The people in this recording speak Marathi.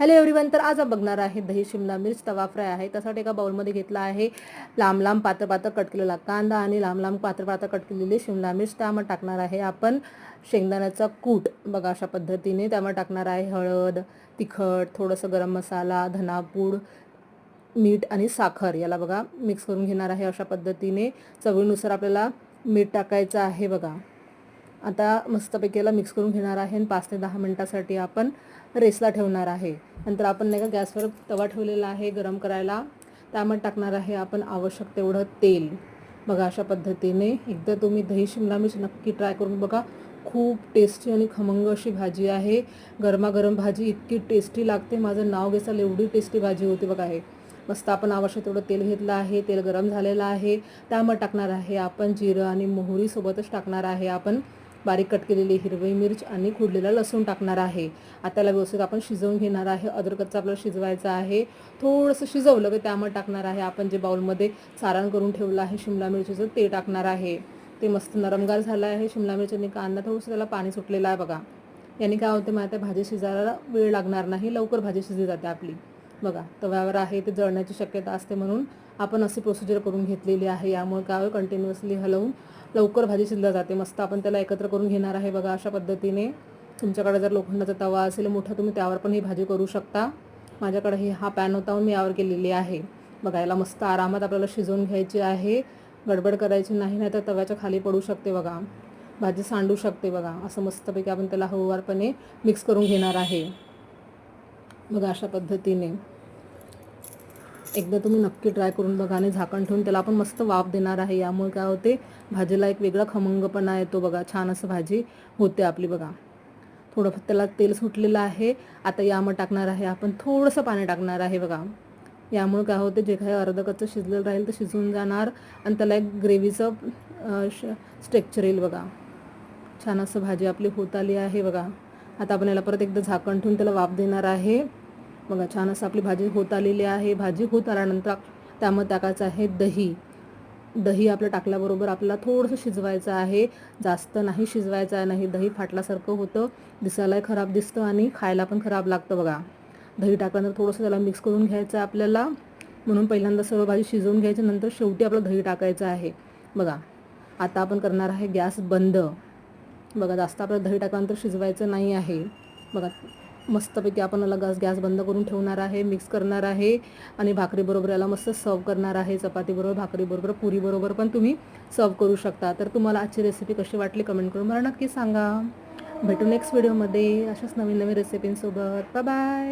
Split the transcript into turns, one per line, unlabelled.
हॅलो एव्हरीवन, तर आज आपण बघणार आहे दही शिमला मिर्च तवा फ्राय आहे. त्यासाठी एका बाउलमध्ये घेतला आहे लांब लांब पातळ पातळ कट केलेला कांदा आणि लांब लांब पातळ पातळ कट केलेली शिमला मिर्च. त्यामध्ये टाकणार आहे आपण शेंगदाण्याचा कूट, बघा अशा पद्धतीने. त्यामध्ये टाकणार आहे हळद, तिखट, थोडंसं गरम मसाला, धनापूड, मीठ आणि साखर. याला बघा मिक्स करून घेणार आहे अशा पद्धतीने. चवीनुसार आपल्याला मीठ टाकायचं आहे बघा. आता मस्तपैकी याला मिक्स करून घेणार आहे आणि 5 ते 10 मिनिटासाठी आपण रेसला ठेवणार आहे. नंतर आपण नाही का गॅसवर तवा ठेवलेला आहे गरम करायला. त्यामध्ये टाकणार आहे आपण आवश्यक तेवढं तेल. बघा अशा पद्धतीने एकदा तुम्ही दही शिमला मिर्च नक्की ट्राय करून बघा. खूप टेस्टी आणि खमंग अशी भाजी आहे. गरमागरम भाजी इतकी टेस्टी लागते, माझं नाव घेसाल एवढी टेस्टी भाजी होती बघा. हे मस्त आपण आवश्यक तेवढं तेल घेतलं आहे. तेल गरम झालेलं आहे. त्यामध्ये टाकणार आहे आपण जिरं आणि मोहरी. सोबतच टाकणार आहे आपण बारीक कट केलेली हिरवी मिर्च आणि खुडलेला लसूण टाकणार आहे. आता त्याला व्यवस्थित आपण शिजवून घेणार आहे. अद्रकचा आपल्याला शिजवायचं आहे. थोडंसं शिजवलं की त्यामध्ये टाकणार आहे आपण जे बाउलमध्ये सारण करून ठेवलं आहे शिमला मिरचीचं, ते टाकणार आहे. ते मस्त नरमगार झालं आहे शिमला मिरची आणि कांदा. थोडंसं त्याला पाणी सुटलेलं आहे बघा. याने काय होते माहिती आहे, भाजी शिजायला वेळ लागणार नाही, लवकर भाजी शिजली जाते आपली. बघा तव्यावर आहे ते जळण्याची शक्यता असते, म्हणून आपण अशी प्रोसिजर करून घेतलेली आहे. यामुळे काय कंटिन्युअसली हलवून लवकर भाजी शिजली जाते. मस्त आपण त्याला एकत्र करून घेणार आहे बघा अशा पद्धतीने. तुमच्याकडे जर लोखंडाचा तवा असेल मोठा, तुम्ही त्यावर पण ही भाजी करू शकता. माझ्याकडे हा पॅन होता म्हणून मी यावर केलेली आहे. बघा याला मस्त आरामात आपल्याला शिजवून घ्यायची आहे. गडबड करायची नाही, नाहीतर तव्याच्या खाली पडू शकते बघा, भाजी सांडू शकते बघा. असं मस्तपैकी आपण त्याला हळूवारपणे मिक्स करून घेणार आहे बघा अशा पद्धतीने. एकदा तुम्ही नक्की ट्राय करून बघा आणि झाकण ठेवून त्याला आपण मस्त वाफ देणार आहे. यामुळे काय होते, भाजीला एक वेगळा खमंगपणा येतो बघा. छान असं भाजी होते आपली बघा. थोडं त्याला तेल सुटलेलं आहे. आता यामध्ये टाकणार आहे आपण थोडंसं पाणी टाकणार आहे बघा. यामुळे काय होते, जे काही अर्ध कच्चं शिजलेलं राहील ते शिजून जाणार आणि त्याला एक ग्रेव्हीचं स्ट्रक्चर येईल बघा. छान असं भाजी आपली होत आली आहे बघा. आता आपण याला परत एकदा झाकण ठेवून त्याला वाफ देणार आहे बघा. छान असं आपली भाजी होत आलेली आहे. भाजी होत आल्यानंतर त्यामध्ये टाकायचं आहे दही. दही आपलं टाकल्याबरोबर आपल्याला थोडंसं शिजवायचं आहे, जास्त नाही शिजवायचं आहे. नाही दही फाटल्यासारखं होतं, दिसायलाही खराब दिसतं आणि खायला पण खराब लागतं बघा. दही टाकल्यानंतर थोडंसं त्याला मिक्स करून घ्यायचं आहे आपल्याला, म्हणून पहिल्यांदा सर्व भाजी शिजवून घ्यायची, नंतर शेवटी आपलं दही टाकायचं आहे बघा. आता आपण करणार आहे गॅस बंद बघा. जास्त आपल्याला दही टाकल्यानंतर शिजवायचं नाही आहे बघा. मस्तपैकी आपण याला गॅस बंद करून ठेवणार आहे. मिक्स करणार आहे आणि भाकरीबरोबर याला मस्त सर्व करणार आहे. चपातीबरोबर, भाकरीबरोबर, पुरीबरोबर पण तुम्ही सर्व करू शकता. तर तुम्हाला आजची रेसिपी कशी वाटली कमेंट करून मला नक्की सांगा. भेटू नेक्स्ट व्हिडिओमध्ये अशाच नवीन नवीन रेसिपींसोबत. Bye bye.